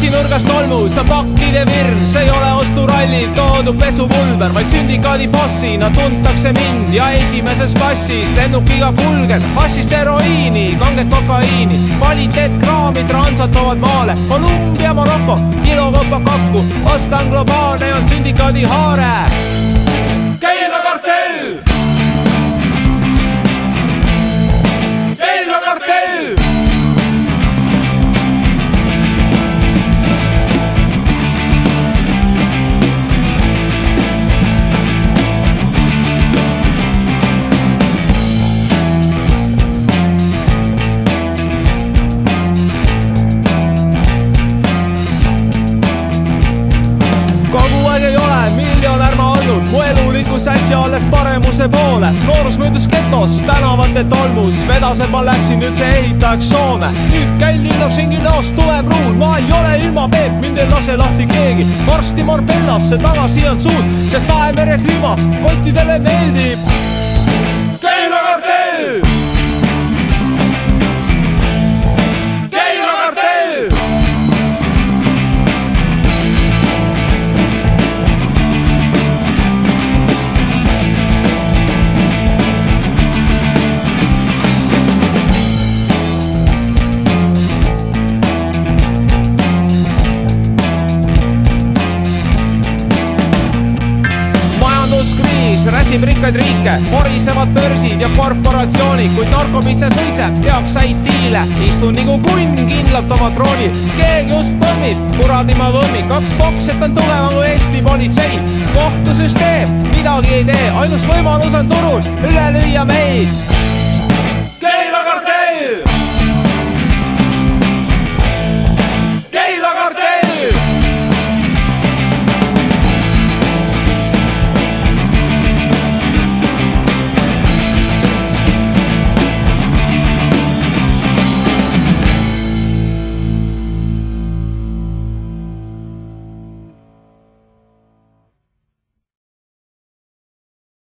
nurgas tolmu, see on pakkide virn, see ei ole osturallil toodud pesupulber, vaid sündikaadi bossina tuntakse mind ja esimeses klassis lennukiga kulgen hassist heroiini, kanget kokaiini, kvaliteetkraami transad toovad maale, Kolumbia, Maroko, kilokoppa kakku, ostan globaalne on sündikaadi haare. Keelakartell! Keelakartell! Kogu aeg ei ole miljonär ma olnud, mu elulikus äsja alles paremuse poole. Noorus möödus getos, tänavate tolmus, vedasel ma läksin üldse ehitajaks Soome. Nüüd käin linnas ringi näos tuleb ruud, ma ei ole ilma Peep, mind ei lase lahti keegi. Varsti Marbellasse tagasi on suud, sest Aemere kliima kottidele meeldib. Keelakartell! Keelakartell! Kriis räsib rikkaid riike, horisevad börsid ja korporatsioonid, kuid narkomiste suitseb peaks IT-le. Istun nagu kunn kindlalt oma troonil, keegi just põmmib, kuradima võmmib, 2 bokset on tugevam kui Eesti politsei. Kohtusüsteem midagi ei tee, ainus võimalus on turul üle lüüa meid.